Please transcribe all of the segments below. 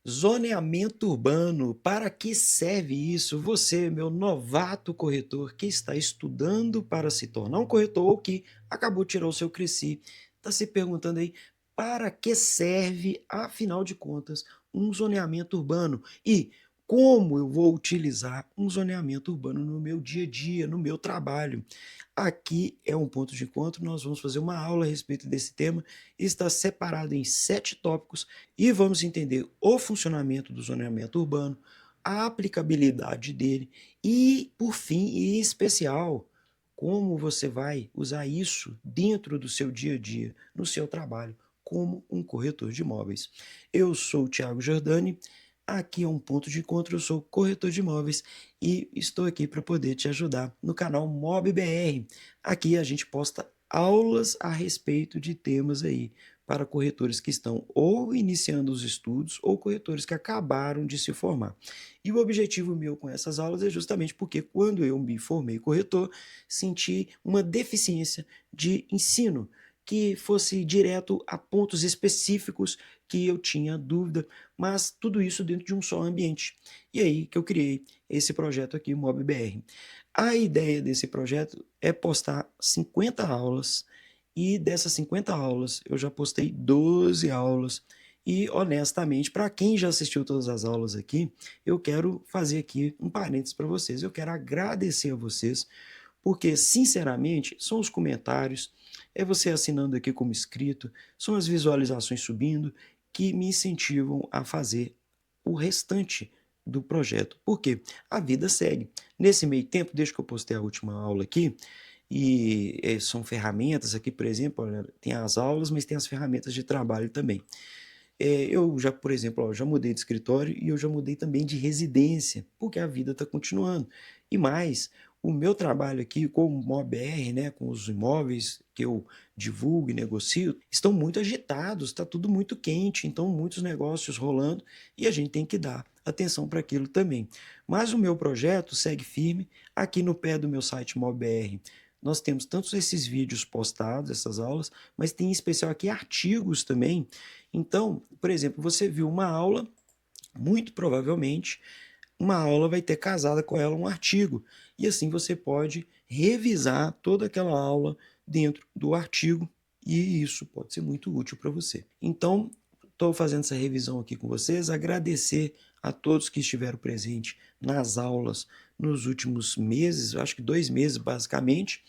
Zoneamento urbano, para que serve isso? Você, meu novato corretor que está estudando para se tornar um corretor ou que acabou de tirar o seu Cresci, está se perguntando aí para que serve, afinal de contas, um zoneamento urbano e como eu vou utilizar um zoneamento urbano no meu dia a dia, no meu trabalho. Aqui é um ponto de encontro, nós vamos fazer uma aula a respeito desse tema, está separado em 7 tópicos e vamos entender o funcionamento do zoneamento urbano, a aplicabilidade dele e, por fim, e em especial, como você vai usar isso dentro do seu dia a dia, no seu trabalho, como um corretor de imóveis. Eu sou o Thiago Giordani, aqui é um ponto de encontro, eu sou corretor de imóveis e estou aqui para poder te ajudar no canal MobBR. Aqui a gente posta aulas a respeito de temas aí para corretores que estão ou iniciando os estudos ou corretores que acabaram de se formar. E o objetivo meu com essas aulas é justamente porque quando eu me formei corretor, senti uma deficiência de ensino que fosse direto a pontos específicos que eu tinha dúvida, mas tudo isso dentro de um só ambiente. E aí que eu criei esse projeto aqui, o MobBR. A ideia desse projeto é postar 50 aulas e dessas 50 aulas, eu já postei 12 aulas. E, honestamente, para quem já assistiu todas as aulas aqui, eu quero fazer aqui um parênteses para vocês. Eu quero agradecer a vocês, porque, sinceramente, são os comentários, é você assinando aqui como inscrito, são as visualizações subindo que me incentivam a fazer o restante do projeto. Por quê? A vida segue. Nesse meio tempo, desde que eu postei a última aula aqui, e são ferramentas aqui, por exemplo, olha, tem as aulas, mas tem as ferramentas de trabalho também. Eu já, por exemplo, ó, já mudei de escritório e eu já mudei também de residência, porque a vida está continuando. E mais, o meu trabalho aqui com o MOBR, né, com os imóveis que eu divulgo e negocio, estão muito agitados, está tudo muito quente, então muitos negócios rolando e a gente tem que dar atenção para aquilo também. Mas o meu projeto segue firme aqui no pé do meu site MOBR. Nós temos tantos esses vídeos postados, essas aulas, mas tem em especial aqui artigos também. Então, por exemplo, você viu uma aula, muito provavelmente, uma aula vai ter casada com ela um artigo. E assim você pode revisar toda aquela aula dentro do artigo e isso pode ser muito útil para você. Então, estou fazendo essa revisão aqui com vocês, agradecer a todos que estiveram presentes nas aulas nos últimos meses, acho que 2 meses basicamente.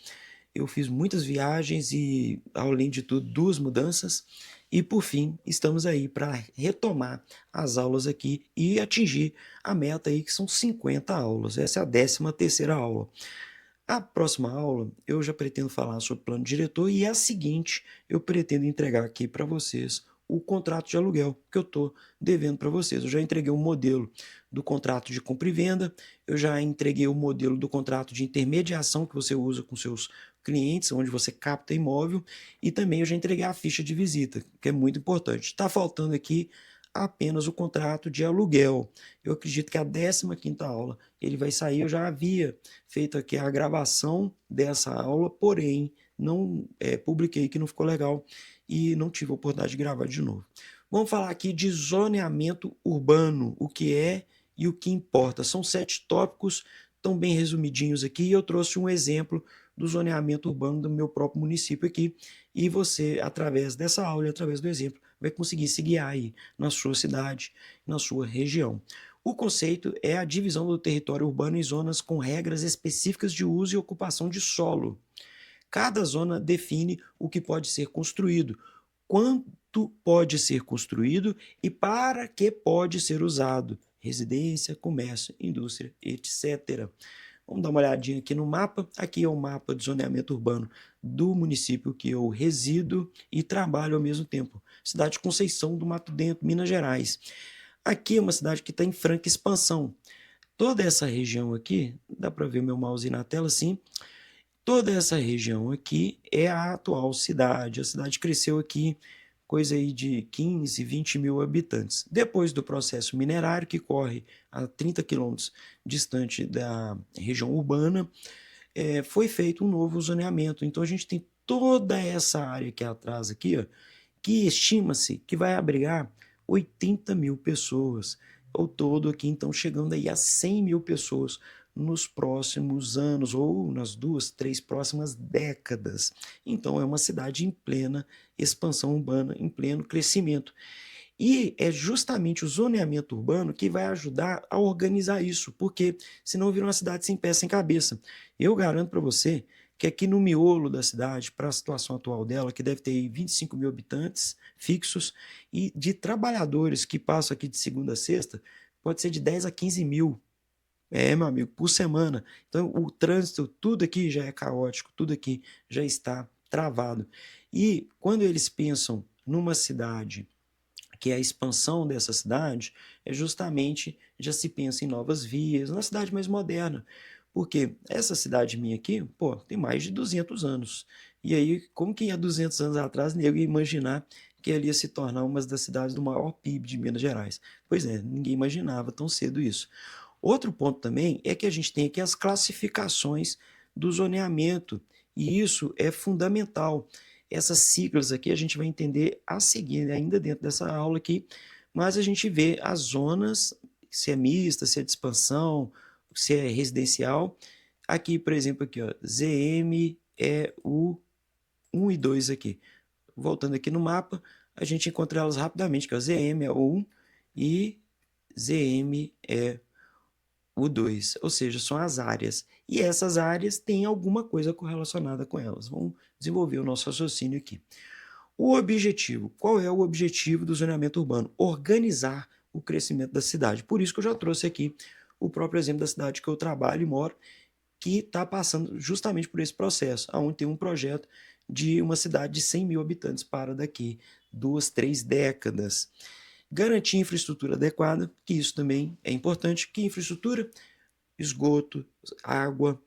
Eu fiz muitas viagens e, além de tudo, 2 mudanças. E, por fim, estamos aí para retomar as aulas aqui e atingir a meta aí, que são 50 aulas. Essa é a 13ª aula. A próxima aula, eu já pretendo falar sobre plano diretor e é a seguinte, eu pretendo entregar aqui para vocês o contrato de aluguel que eu estou devendo para vocês. Eu já entreguei o modelo do contrato de compra e venda, eu já entreguei o modelo do contrato de intermediação que você usa com seus clientes, onde você capta imóvel, e também eu já entreguei a ficha de visita, que é muito importante. Está faltando aqui apenas o contrato de aluguel. Eu acredito que a 15ª aula ele vai sair, eu já havia feito aqui a gravação dessa aula, porém não publiquei, que não ficou legal e não tive a oportunidade de gravar de novo. Vamos falar aqui de zoneamento urbano, o que é e o que importa. São 7 tópicos, tão bem resumidinhos aqui, e eu trouxe um exemplo do zoneamento urbano do meu próprio município aqui, e você, através dessa aula e através do exemplo, vai conseguir se guiar aí na sua cidade, na sua região. O conceito é a divisão do território urbano em zonas com regras específicas de uso e ocupação de solo. Cada zona define o que pode ser construído, quanto pode ser construído e para que pode ser usado, residência, comércio, indústria, etc. Vamos dar uma olhadinha aqui no mapa. Aqui é o mapa de zoneamento urbano do município que eu resido e trabalho ao mesmo tempo. Cidade de Conceição do Mato Dentro, Minas Gerais. Aqui é uma cidade que está em franca expansão. Toda essa região aqui, dá para ver meu mouse na tela, sim. Toda essa região aqui é a atual cidade. A cidade cresceu aqui, coisa aí de 15, 20 mil habitantes. Depois do processo minerário, que corre a 30 quilômetros distante da região urbana, foi feito um novo zoneamento. Então a gente tem toda essa área aqui atrás, aqui, ó, que estima-se que vai abrigar 80 mil pessoas. Ao todo aqui, então, chegando aí a 100 mil pessoas nos próximos anos ou nas 2, 3 próximas décadas. Então, é uma cidade em plena expansão urbana, em pleno crescimento. E é justamente o zoneamento urbano que vai ajudar a organizar isso, porque senão vira uma cidade sem pé, sem cabeça. Eu garanto para você que aqui no miolo da cidade, para a situação atual dela, que deve ter 25 mil habitantes fixos, e de trabalhadores que passam aqui de segunda a sexta, pode ser de 10 a 15 mil. É, meu amigo, por semana. Então, o trânsito, tudo aqui já é caótico, tudo aqui já está travado. E quando eles pensam numa cidade que é a expansão dessa cidade, é justamente, já se pensa em novas vias, uma cidade mais moderna. Porque essa cidade minha aqui, pô, tem mais de 200 anos. E aí, como que há 200 anos atrás, nego ia imaginar que ela ia se tornar uma das cidades do maior PIB de Minas Gerais? Pois é, ninguém imaginava tão cedo isso. Outro ponto também é que a gente tem aqui as classificações do zoneamento, e isso é fundamental. Essas siglas aqui a gente vai entender a seguir, né, ainda dentro dessa aula aqui, mas a gente vê as zonas, se é mista, se é de expansão, se é residencial. Aqui, por exemplo, aqui, ó, ZM é o 1 e 2 aqui. Voltando aqui no mapa, a gente encontra elas rapidamente, que é o ZM é o 1 e ZM é o 2, ou seja, são as áreas. E essas áreas têm alguma coisa correlacionada com elas. Vamos desenvolver o nosso raciocínio aqui. O objetivo, qual é o objetivo do zoneamento urbano? Organizar o crescimento da cidade. Por isso que eu já trouxe aqui o próprio exemplo da cidade que eu trabalho e moro, que está passando justamente por esse processo, onde tem um projeto de uma cidade de 100 mil habitantes para daqui 2, 3 décadas. Garantir infraestrutura adequada, que isso também é importante. Que infraestrutura? Esgoto, água,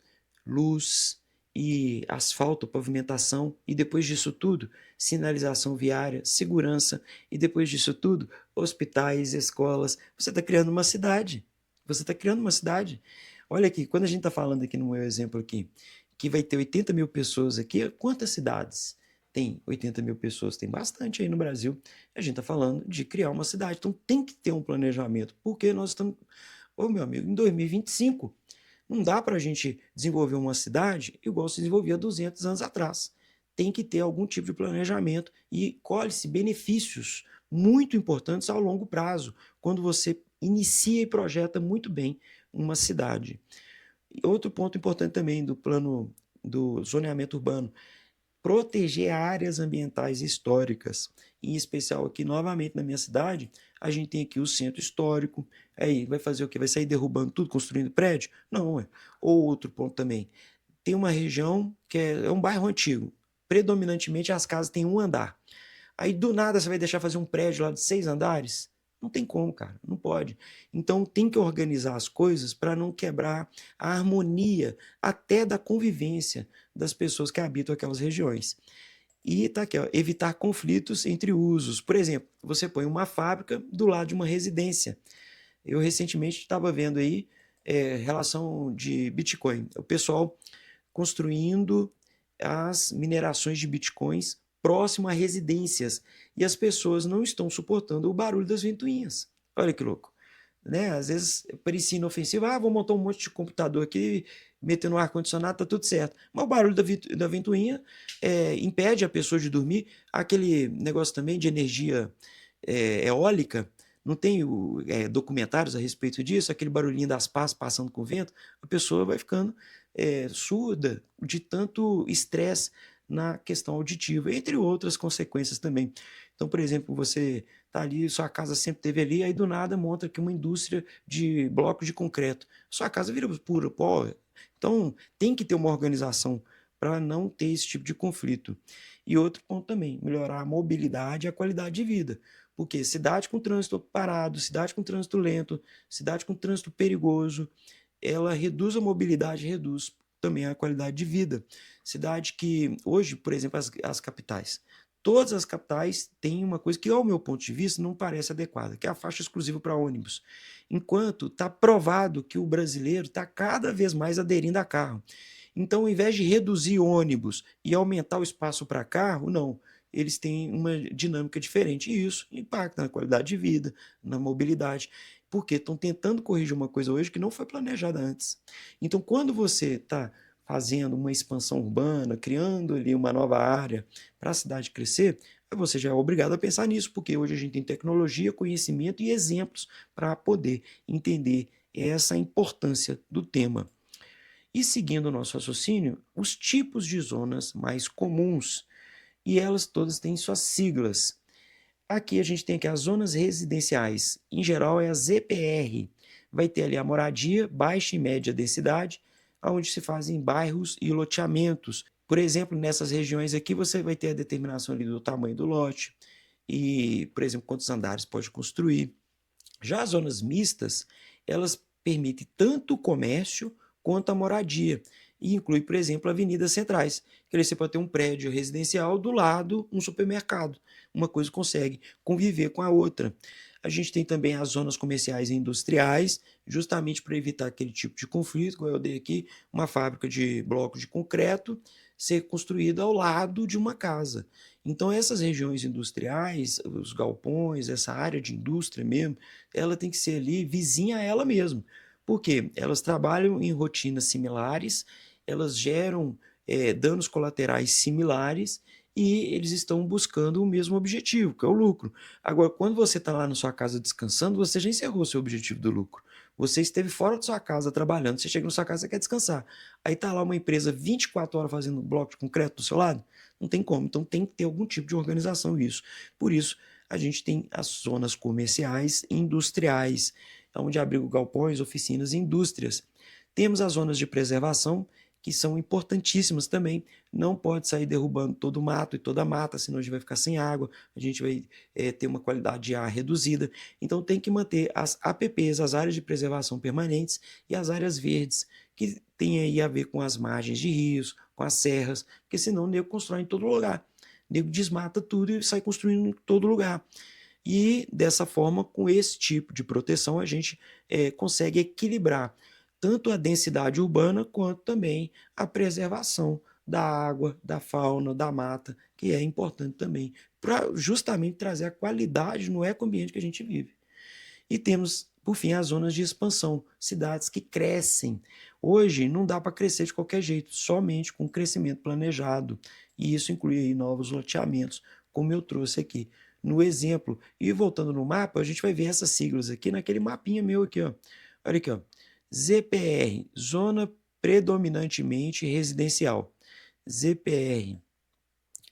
luz e asfalto, pavimentação, e depois disso tudo, sinalização viária, segurança, e depois disso tudo, hospitais, escolas. Você está criando uma cidade. Você está criando uma cidade. Olha aqui, quando a gente está falando aqui no meu exemplo aqui, que vai ter 80 mil pessoas aqui, quantas cidades? Tem 80 mil pessoas, tem bastante aí no Brasil. A gente está falando de criar uma cidade, então tem que ter um planejamento, porque nós estamos, ô meu amigo, em 2025, não dá para a gente desenvolver uma cidade igual se desenvolvia 200 anos atrás. Tem que ter algum tipo de planejamento e colhe-se benefícios muito importantes ao longo prazo, quando você inicia e projeta muito bem uma cidade. E outro ponto importante também do plano do zoneamento urbano, proteger áreas ambientais históricas, em especial aqui novamente na minha cidade, a gente tem aqui o centro histórico, aí vai fazer o quê? Vai sair derrubando tudo, construindo prédio? Não, é. Ou outro ponto também, tem uma região que é um bairro antigo, predominantemente as casas têm um andar, aí do nada você vai deixar fazer um prédio lá de 6 andares? Não tem como, cara, não pode. Então tem que organizar as coisas para não quebrar a harmonia até da convivência das pessoas que habitam aquelas regiões. E tá aqui, ó, evitar conflitos entre usos. Por exemplo, você põe uma fábrica do lado de uma residência. Eu recentemente estava vendo aí relação de Bitcoin. O pessoal construindo as minerações de bitcoins próximo a residências e as pessoas não estão suportando o barulho das ventoinhas. Olha que louco. Né? Às vezes parecia inofensivo, vou montar um monte de computador aqui, meter no ar-condicionado, tá tudo certo. Mas o barulho da ventoinha impede a pessoa de dormir. Aquele negócio também de energia eólica, não tem documentários a respeito disso, aquele barulhinho das pás passando com o vento, a pessoa vai ficando surda de tanto estresse na questão auditiva, entre outras consequências também. Então, por exemplo, você está ali, sua casa sempre teve ali, aí do nada monta aqui uma indústria de blocos de concreto. Sua casa vira pura pó. Então, tem que ter uma organização para não ter esse tipo de conflito. E outro ponto também, melhorar a mobilidade e a qualidade de vida. Porque cidade com trânsito parado, cidade com trânsito lento, cidade com trânsito perigoso, ela reduz a mobilidade, reduz também a qualidade de vida. Cidade que, hoje, por exemplo, as capitais, todas as capitais têm uma coisa que, ao meu ponto de vista, não parece adequada, que é a faixa exclusiva para ônibus. Enquanto está provado que o brasileiro está cada vez mais aderindo a carro. Então, ao invés de reduzir ônibus e aumentar o espaço para carro, não. eles têm uma dinâmica diferente, e isso impacta na qualidade de vida, na mobilidade, porque estão tentando corrigir uma coisa hoje que não foi planejada antes. Então, quando você está fazendo uma expansão urbana, criando ali uma nova área para a cidade crescer, você já é obrigado a pensar nisso, porque hoje a gente tem tecnologia, conhecimento e exemplos para poder entender essa importância do tema. E seguindo o nosso raciocínio, os tipos de zonas mais comuns, e elas todas têm suas siglas. Aqui a gente tem aqui as zonas residenciais, em geral é a ZPR, vai ter ali a moradia, baixa e média densidade, onde se fazem bairros e loteamentos. Por exemplo, nessas regiões aqui você vai ter a determinação ali do tamanho do lote e, por exemplo, quantos andares pode construir. Já as zonas mistas, elas permitem tanto o comércio quanto a moradia, e inclui, por exemplo, avenidas centrais, que aí você pode ter um prédio residencial do lado um supermercado. Uma coisa consegue conviver com a outra. A gente tem também as zonas comerciais e industriais, justamente para evitar aquele tipo de conflito, como eu dei aqui, uma fábrica de blocos de concreto ser construída ao lado de uma casa. Então essas regiões industriais, os galpões, essa área de indústria mesmo, ela tem que ser ali vizinha a ela mesma. Por quê? Elas trabalham em rotinas similares, elas geram danos colaterais similares e eles estão buscando o mesmo objetivo, que é o lucro. Agora, quando você está lá na sua casa descansando, você já encerrou o seu objetivo do lucro. Você esteve fora da sua casa trabalhando, você chega na sua casa e quer descansar. Aí está lá uma empresa 24 horas fazendo bloco de concreto do seu lado? Não tem como. Então tem que ter algum tipo de organização isso. Por isso, a gente tem as zonas comerciais e industriais, onde abrigam galpões, oficinas e indústrias. Temos as zonas de preservação, que são importantíssimas também. Não pode sair derrubando todo o mato e toda a mata, senão a gente vai ficar sem água, a gente vai ter uma qualidade de ar reduzida. Então tem que manter as APPs, as áreas de preservação permanentes, e as áreas verdes, que tem aí a ver com as margens de rios, com as serras, porque senão o nego constrói em todo lugar. O nego desmata tudo e sai construindo em todo lugar. E dessa forma, com esse tipo de proteção, a gente consegue equilibrar tanto a densidade urbana quanto também a preservação da água, da fauna, da mata, que é importante também, para justamente trazer a qualidade no ecoambiente que a gente vive. E temos, por fim, as zonas de expansão, cidades que crescem. Hoje não dá para crescer de qualquer jeito, somente com crescimento planejado. E isso inclui aí novos loteamentos, como eu trouxe aqui no exemplo. E voltando no mapa, a gente vai ver essas siglas aqui naquele mapinha meu aqui, ó. Olha aqui, ó. ZPR, Zona Predominantemente Residencial. ZPR.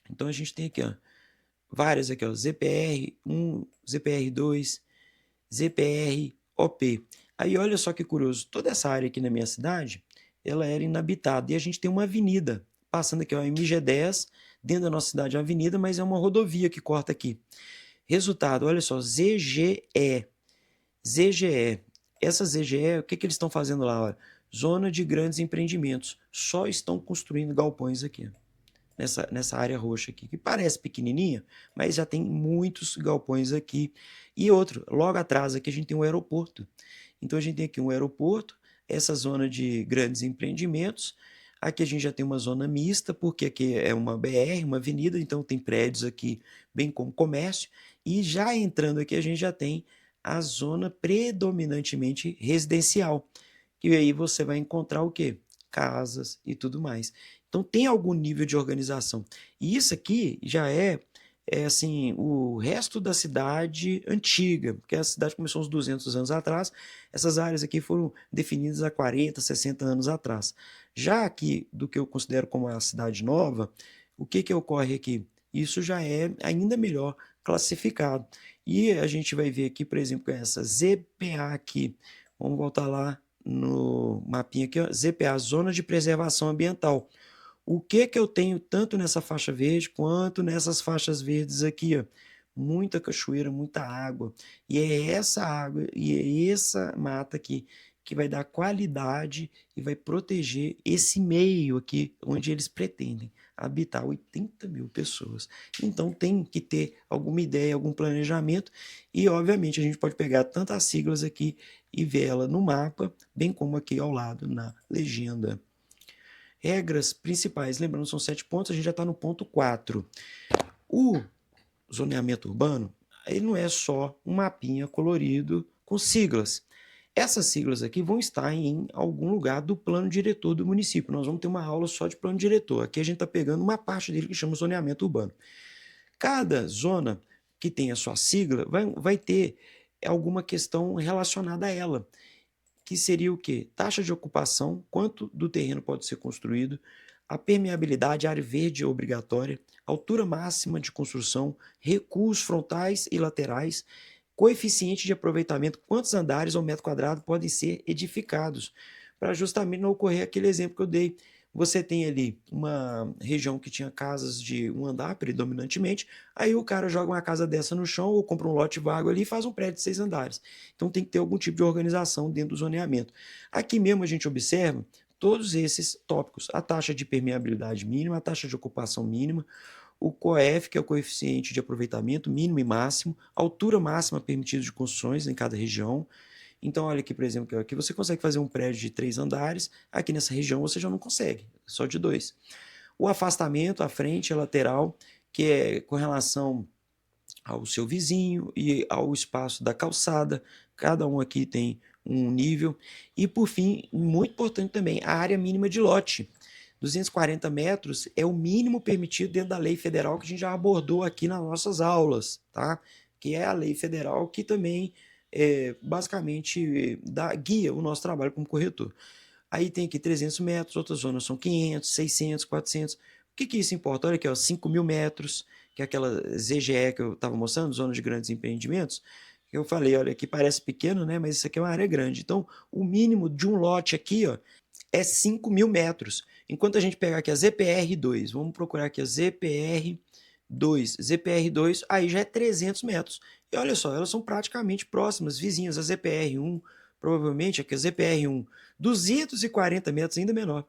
Então a gente tem aqui, ó, várias aqui, ó, ZPR1, ZPR2, ZPR-OP. Aí olha só que curioso, toda essa área aqui na minha cidade, ela era inabitada, e a gente tem uma avenida, passando aqui, ó, MG10, dentro da nossa cidade é uma avenida, mas é uma rodovia que corta aqui. Resultado, olha só, ZGE. ZGE. Essa ZGE, o que eles estão fazendo lá? Olha, zona de grandes empreendimentos. Só estão construindo galpões aqui, nessa área roxa aqui, que parece pequenininha, mas já tem muitos galpões aqui. E outro, logo atrás aqui a gente tem um aeroporto. Então a gente tem aqui um aeroporto, essa zona de grandes empreendimentos. Aqui a gente já tem uma zona mista, porque aqui é uma BR, uma avenida, então tem prédios aqui, bem como comércio. E já entrando aqui a gente já tem a zona predominantemente residencial, que aí você vai encontrar o quê? Casas e tudo mais. Então tem algum nível de organização. E isso aqui já é assim, o resto da cidade antiga, porque a cidade começou uns 200 anos atrás, essas áreas aqui foram definidas há 40, 60 anos atrás. Já aqui, do que eu considero como a cidade nova, o que ocorre aqui? Isso já é ainda melhor classificado. E a gente vai ver aqui, por exemplo, essa ZPA aqui. Vamos voltar lá no mapinha aqui, ó, ZPA, Zona de Preservação Ambiental. O que eu tenho tanto nessa faixa verde quanto nessas faixas verdes aqui, ó? Muita cachoeira, muita água. E é essa água e é essa mata aqui que vai dar qualidade e vai proteger esse meio aqui onde eles pretendem habitar 80 mil pessoas. Então tem que ter alguma ideia, algum planejamento e obviamente a gente pode pegar tantas siglas aqui e ver ela no mapa, bem como aqui ao lado na legenda. Regras principais, lembrando, são 7 pontos, a gente já está no ponto 4. O zoneamento urbano, ele não é só um mapinha colorido com siglas. Essas siglas aqui vão estar em algum lugar do plano diretor do município. Nós vamos ter uma aula só de plano diretor. Aqui a gente está pegando uma parte dele que chama zoneamento urbano. Cada zona que tem a sua sigla vai ter alguma questão relacionada a ela, que seria o quê? Taxa de ocupação, quanto do terreno pode ser construído, a permeabilidade, área verde obrigatória, altura máxima de construção, recuos frontais e laterais, coeficiente de aproveitamento, quantos andares ou metro quadrado podem ser edificados, para justamente não ocorrer aquele exemplo que eu dei. Você tem ali uma região que tinha casas de um andar predominantemente, aí o cara joga uma casa dessa no chão ou compra um lote vago ali e faz um prédio de 6 andares. Então tem que ter algum tipo de organização dentro do zoneamento. Aqui mesmo a gente observa todos esses tópicos: a taxa de permeabilidade mínima, a taxa de ocupação mínima, o COEF, que é o coeficiente de aproveitamento mínimo e máximo, a altura máxima permitida de construções em cada região. Então, olha aqui, por exemplo, que aqui você consegue fazer um prédio de 3 andares, aqui nessa região você já não consegue, só de 2. O afastamento, a frente, a lateral, que é com relação ao seu vizinho e ao espaço da calçada, cada um aqui tem um nível. E, por fim, muito importante também, a área mínima de lote. 240 metros é o mínimo permitido dentro da lei federal que a gente já abordou aqui nas nossas aulas, tá? Que é a lei federal que também basicamente guia o nosso trabalho como corretor. Aí tem aqui 300 metros, outras zonas são 500, 600, 400. O que isso importa? Olha aqui, ó, 5.000 metros, que é aquela ZGE que eu estava mostrando, zona de grandes empreendimentos, que eu falei, olha, aqui parece pequeno, né? Mas isso aqui é uma área grande. Então, o mínimo de um lote aqui, ó, é 5.000 metros. Enquanto a gente pegar aqui a ZPR2, vamos procurar aqui a ZPR2, aí já é 300 metros. E olha só, elas são praticamente próximas, vizinhas. A ZPR1, provavelmente aqui a ZPR1, 240 metros, ainda menor.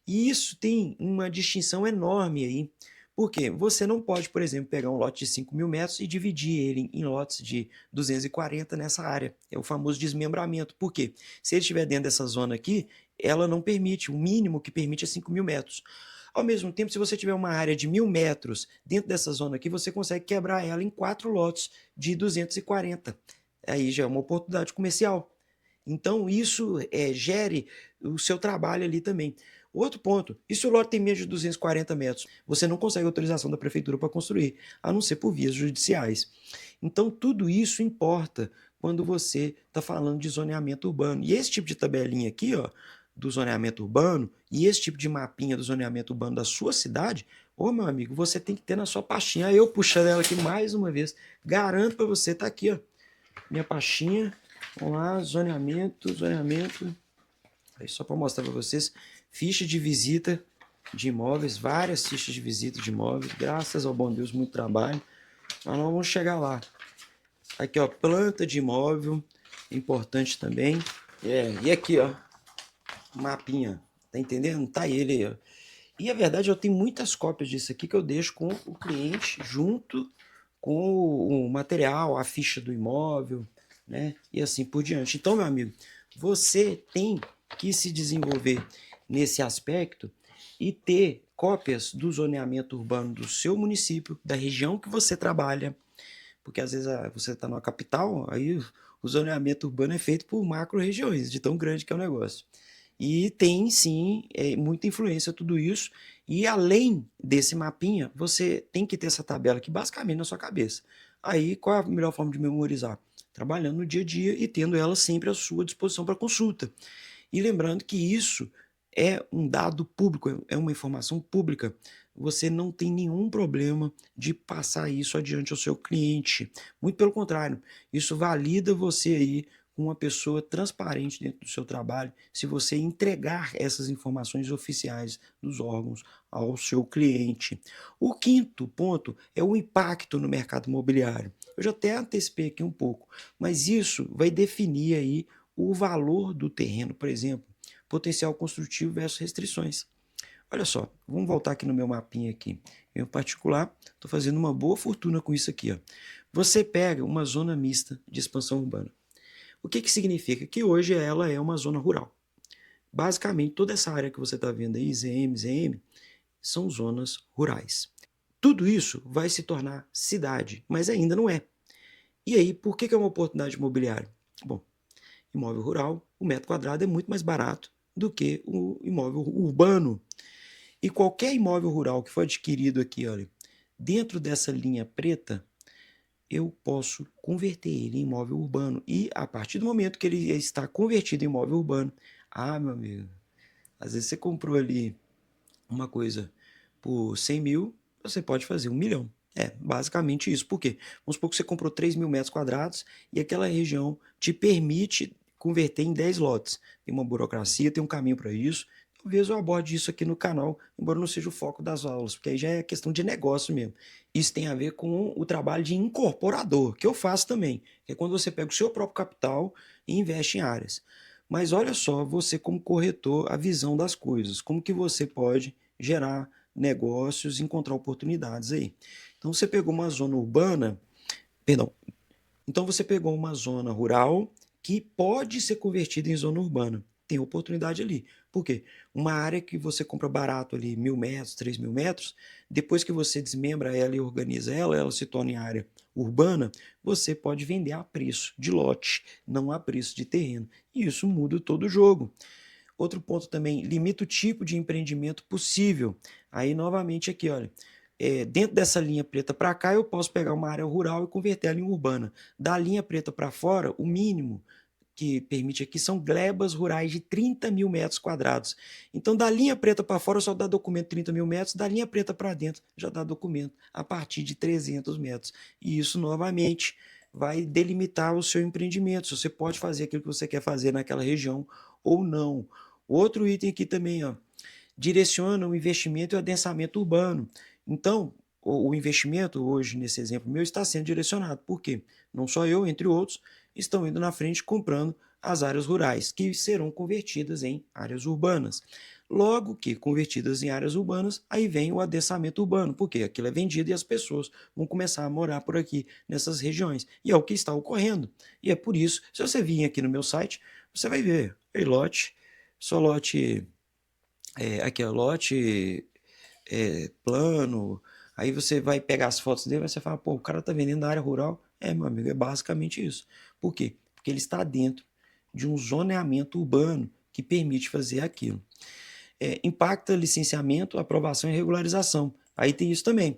E isso tem uma distinção enorme aí. Por quê? Você não pode, por exemplo, pegar um lote de 5.000 metros e dividir ele em lotes de 240 nessa área. É o famoso desmembramento. Por quê? Se ele estiver dentro dessa zona aqui, ela não permite, o mínimo que permite é 5.000 metros. Ao mesmo tempo, se você tiver uma área de 1.000 metros dentro dessa zona aqui, você consegue quebrar ela em 4 lotes de 240. Aí já é uma oportunidade comercial. Então, isso gere o seu trabalho ali também. Outro ponto, e se o lote tem menos de 240 metros? Você não consegue autorização da prefeitura para construir, a não ser por vias judiciais. Então, tudo isso importa quando você está falando de zoneamento urbano. E esse tipo de tabelinha aqui, ó, do zoneamento urbano, e esse tipo de mapinha do zoneamento urbano da sua cidade, ô meu amigo, você tem que ter na sua pastinha. Aí eu puxando ela aqui mais uma vez, garanto para você, tá aqui, ó, minha pastinha. Vamos lá, zoneamento. Aí só para mostrar para vocês, ficha de visita de imóveis, várias fichas de visita de imóveis, graças ao bom Deus, muito trabalho. Mas nós vamos chegar lá. Aqui, ó, planta de imóvel, importante também. E aqui, ó, mapinha, tá entendendo? Tá ele aí, ó. E a verdade, eu tenho muitas cópias disso aqui que eu deixo com o cliente junto com o material, a ficha do imóvel, né? E assim por diante. Então, meu amigo, você tem que se desenvolver nesse aspecto e ter cópias do zoneamento urbano do seu município, da região que você trabalha, porque às vezes você está numa capital, aí o zoneamento urbano é feito por macro-regiões, de tão grande que é o negócio. E tem sim muita influência tudo isso. E além desse mapinha, você tem que ter essa tabela aqui basicamente na sua cabeça. Aí qual é a melhor forma de memorizar? Trabalhando no dia a dia e tendo ela sempre à sua disposição para consulta. E lembrando que isso é um dado público, é uma informação pública. Você não tem nenhum problema de passar isso adiante ao seu cliente. Muito pelo contrário, isso valida você aí com uma pessoa transparente dentro do seu trabalho, se você entregar essas informações oficiais dos órgãos ao seu cliente. O quinto ponto é o impacto no mercado imobiliário. Eu já até antecipei aqui um pouco, mas isso vai definir aí o valor do terreno, por exemplo, potencial construtivo versus restrições. Olha só, vamos voltar aqui no meu mapinha aqui. Eu, em particular, estou fazendo uma boa fortuna com isso aqui. Ó. Você pega uma zona mista de expansão urbana. O que significa? Que hoje ela é uma zona rural. Basicamente, toda essa área que você está vendo aí, ZM, são zonas rurais. Tudo isso vai se tornar cidade, mas ainda não é. E aí, por que é uma oportunidade imobiliária? Bom, imóvel rural, o metro quadrado é muito mais barato do que o imóvel urbano. E qualquer imóvel rural que for adquirido aqui, olha, dentro dessa linha preta, eu posso converter ele em imóvel urbano. E a partir do momento que ele está convertido em imóvel urbano, meu amigo, às vezes você comprou ali uma coisa por 100 mil, você pode fazer 1 milhão. É basicamente isso. Por quê? Vamos supor que você comprou 3 mil metros quadrados e aquela região te permite converter em 10 lotes. Tem uma burocracia, tem um caminho para isso. Talvez eu aborde isso aqui no canal, embora não seja o foco das aulas, porque aí já é questão de negócio mesmo. Isso tem a ver com o trabalho de incorporador, que eu faço também, que é quando você pega o seu próprio capital e investe em áreas. Mas olha só, você como corretor, a visão das coisas, como que você pode gerar negócios, encontrar oportunidades aí. Então você pegou uma zona urbana, perdão, então você pegou uma zona rural que pode ser convertida em zona urbana. Tem oportunidade ali. Por quê? Uma área que você compra barato ali, 1.000 metros, 3.000 metros, depois que você desmembra ela e organiza ela, ela se torna em área urbana, você pode vender a preço de lote, não a preço de terreno. E isso muda todo o jogo. Outro ponto também, limita o tipo de empreendimento possível. Aí, novamente, aqui, olha, dentro dessa linha preta para cá, eu posso pegar uma área rural e converter ela em urbana. Da linha preta para fora, o mínimo que permite aqui são glebas rurais de 30 mil metros quadrados. Então, da linha preta para fora, só dá documento 30 mil metros, da linha preta para dentro, já dá documento a partir de 300 metros. E isso, novamente, vai delimitar o seu empreendimento. Se você pode fazer aquilo que você quer fazer naquela região ou não. Outro item aqui também, ó, direciona o investimento e o adensamento urbano. Então, o investimento hoje, nesse exemplo meu, está sendo direcionado. Por quê? Não só eu, entre outros, estão indo na frente comprando as áreas rurais, que serão convertidas em áreas urbanas. Logo que convertidas em áreas urbanas, aí vem o adensamento urbano, porque aquilo é vendido e as pessoas vão começar a morar por aqui, nessas regiões. E é o que está ocorrendo. E é por isso, se você vir aqui no meu site, você vai ver, lote, só lote, aqui é lote, plano, aí você vai pegar as fotos dele e você fala, pô, o cara tá vendendo na área rural. Meu amigo, é basicamente isso. Por quê? Porque ele está dentro de um zoneamento urbano que permite fazer aquilo. Impacta licenciamento, aprovação e regularização. Aí tem isso também.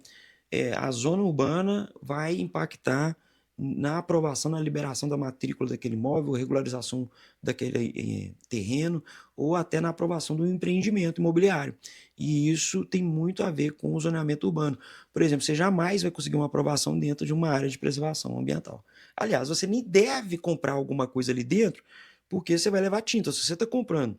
A zona urbana vai impactar na aprovação, na liberação da matrícula daquele imóvel, regularização daquele terreno, ou até na aprovação do empreendimento imobiliário. E isso tem muito a ver com o zoneamento urbano. Por exemplo, você jamais vai conseguir uma aprovação dentro de uma área de preservação ambiental. Aliás, você nem deve comprar alguma coisa ali dentro, porque você vai levar tinta. Se você está comprando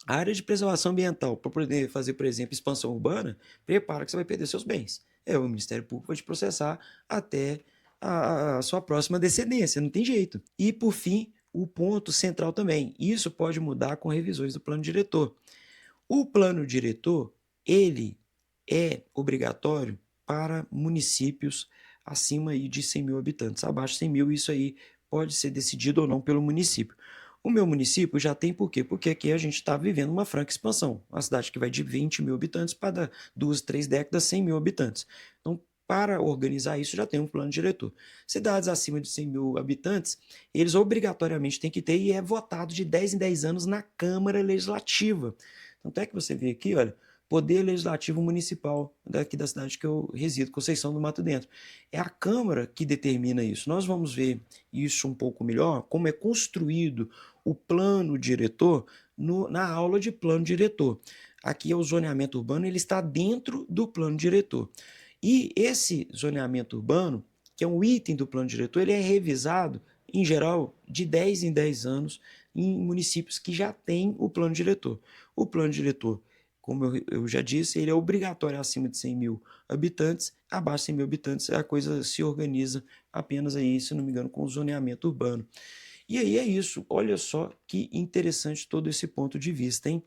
a área de preservação ambiental para poder fazer, por exemplo, expansão urbana, prepara que você vai perder seus bens. O Ministério Público vai te processar até a sua próxima descendência, não tem jeito. E, por fim, o ponto central também, isso pode mudar com revisões do plano diretor. O plano diretor, ele é obrigatório para municípios acima aí de 100 mil habitantes. Abaixo de 100 mil, isso aí pode ser decidido ou não pelo município. O meu município já tem por quê? Porque aqui a gente está vivendo uma franca expansão. Uma cidade que vai de 20 mil habitantes para 2, 3 décadas, 100 mil habitantes. Então, para organizar isso, já tem um plano diretor. Cidades acima de 100 mil habitantes, eles obrigatoriamente têm que ter e é votado de 10 em 10 anos na Câmara Legislativa. Tanto é que você vê aqui, olha, Poder Legislativo Municipal daqui da cidade que eu resido, Conceição do Mato Dentro. É a Câmara que determina isso. Nós vamos ver isso um pouco melhor, como é construído o plano diretor na aula de plano diretor. Aqui é o zoneamento urbano, ele está dentro do plano diretor. E esse zoneamento urbano, que é um item do plano diretor, ele é revisado, em geral, de 10 em 10 anos, em municípios que já têm o plano diretor. O plano diretor, como eu já disse, ele é obrigatório acima de 100 mil habitantes, abaixo de 100 mil habitantes a coisa se organiza apenas aí, se não me engano, com o zoneamento urbano. E aí é isso, olha só que interessante todo esse ponto de vista, hein?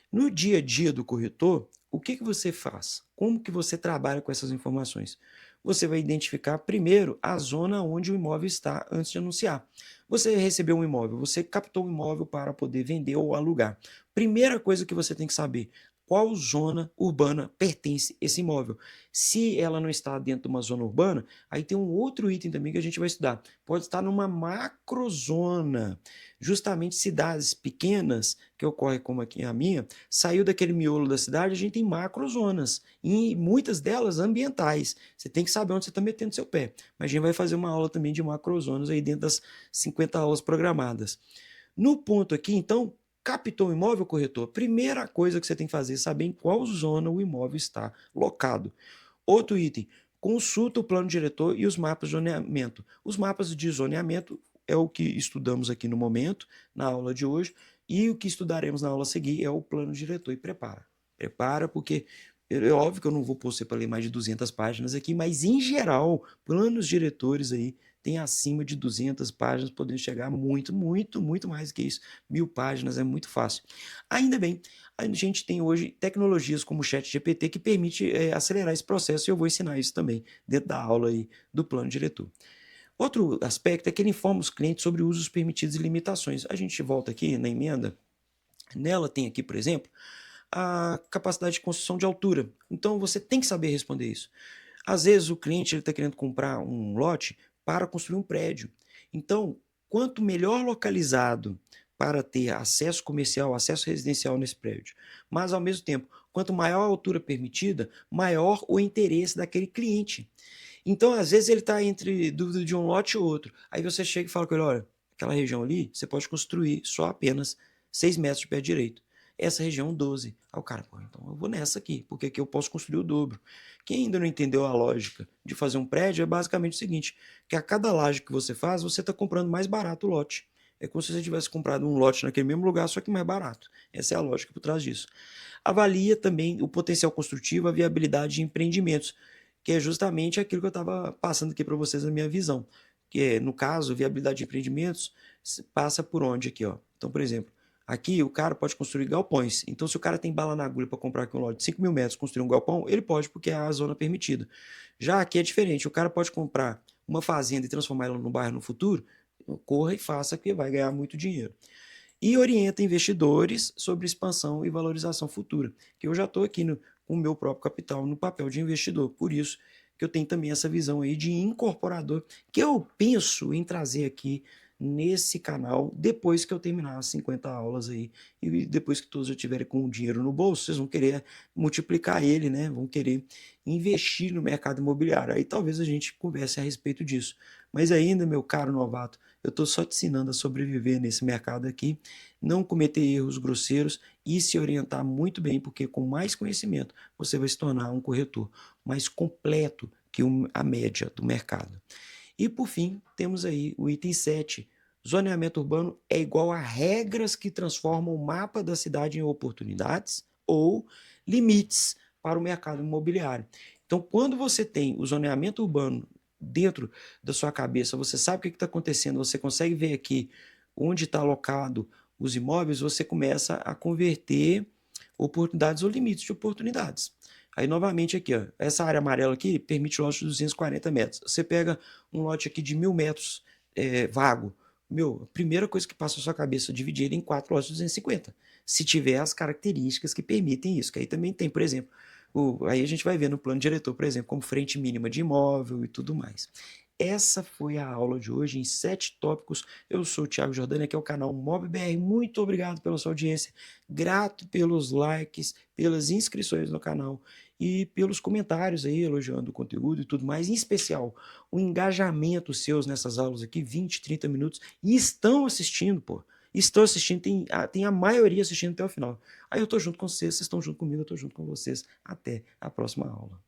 No dia a dia do corretor, o que você faz? Como que você trabalha com essas informações? Você vai identificar primeiro a zona onde o imóvel está antes de anunciar. Você recebeu um imóvel, você captou um imóvel para poder vender ou alugar. Primeira coisa que você tem que saber, qual zona urbana pertence esse imóvel. Se ela não está dentro de uma zona urbana, aí tem um outro item também que a gente vai estudar. Pode estar numa macrozona. Justamente cidades pequenas, que ocorre como aqui a minha, saiu daquele miolo da cidade, a gente tem macrozonas, e muitas delas ambientais. Você tem que saber onde você está metendo seu pé. Mas a gente vai fazer uma aula também de macrozonas aí dentro das 50 aulas programadas. No ponto aqui, então, captou o imóvel, corretor? Primeira coisa que você tem que fazer é saber em qual zona o imóvel está locado. Outro item, consulta o plano diretor e os mapas de zoneamento. Os mapas de zoneamento é o que estudamos aqui no momento, na aula de hoje, e o que estudaremos na aula a seguir é o plano diretor. E prepara. Prepara, porque é óbvio que eu não vou pôr você para ler mais de 200 páginas aqui, mas em geral, planos diretores aí tem acima de 200 páginas, podendo chegar muito, muito, muito mais que isso. 1000 páginas é muito fácil. Ainda bem, a gente tem hoje tecnologias como o ChatGPT que permite acelerar esse processo, e eu vou ensinar isso também dentro da aula aí do plano diretor. Outro aspecto é que ele informa os clientes sobre usos permitidos e limitações. A gente volta aqui na emenda, nela tem aqui, por exemplo, a capacidade de construção de altura. Então você tem que saber responder isso. Às vezes o cliente está querendo comprar um lote para construir um prédio. Então, quanto melhor localizado para ter acesso comercial, acesso residencial nesse prédio, mas ao mesmo tempo, quanto maior a altura permitida, maior o interesse daquele cliente. Então, às vezes ele está entre dúvida de um lote ou outro. Aí você chega e fala com ele, olha, aquela região ali, você pode construir só apenas 6 metros de pé direito. Essa região 12. Aí o cara, pô, então eu vou nessa aqui, porque aqui eu posso construir o dobro. Quem ainda não entendeu a lógica de fazer um prédio é basicamente o seguinte, que a cada laje que você faz, você está comprando mais barato o lote. É como se você tivesse comprado um lote naquele mesmo lugar, só que mais barato. Essa é a lógica por trás disso. Avalia também o potencial construtivo, a viabilidade de empreendimentos, que é justamente aquilo que eu estava passando aqui para vocês na minha visão, que é, no caso, viabilidade de empreendimentos passa por onde aqui, ó. Então, por exemplo, aqui o cara pode construir galpões. Então, se o cara tem bala na agulha para comprar aqui um lote de 5 mil metros, construir um galpão, ele pode, porque é a zona permitida. Já aqui é diferente, o cara pode comprar uma fazenda e transformar ela num bairro no futuro, corra e faça, que vai ganhar muito dinheiro. E orienta investidores sobre expansão e valorização futura, que eu já estou aqui com o meu próprio capital no papel de investidor, por isso que eu tenho também essa visão aí de incorporador, que eu penso em trazer aqui nesse canal depois que eu terminar as 50 aulas aí, e depois que todos já tiverem com o dinheiro no bolso, vocês vão querer multiplicar ele, né? Vão querer investir no mercado imobiliário, aí talvez a gente converse a respeito disso. Mas ainda, meu caro novato, eu estou só te ensinando a sobreviver nesse mercado aqui, não cometer erros grosseiros e se orientar muito bem, porque com mais conhecimento você vai se tornar um corretor mais completo que a média do mercado. E por fim, temos aí o item 7. Zoneamento urbano é igual a regras que transformam o mapa da cidade em oportunidades ou limites para o mercado imobiliário. Então, quando você tem o zoneamento urbano dentro da sua cabeça, você sabe o que está acontecendo, você consegue ver aqui onde está alocado os imóveis, você começa a converter oportunidades ou limites de oportunidades. Aí, novamente, aqui, ó, essa área amarela aqui permite lote de 240 metros. Você pega um lote aqui de 1000 metros vago. Meu, a primeira coisa que passa na sua cabeça é dividir ele em 4 lotes de 250. Se tiver as características que permitem isso. Que aí também tem, por exemplo, aí a gente vai ver no plano diretor, por exemplo, como frente mínima de imóvel e tudo mais. Essa foi a aula de hoje em 7 tópicos. Eu sou o Thiago Jordani, aqui é o canal MobBR. Muito obrigado pela sua audiência, grato pelos likes, pelas inscrições no canal e pelos comentários aí, elogiando o conteúdo e tudo mais, em especial o engajamento seus nessas aulas aqui, 20, 30 minutos, e estão assistindo, pô. Estão assistindo, tem a maioria assistindo até o final. Aí eu tô junto com vocês estão junto comigo, eu tô junto com vocês. Até a próxima aula.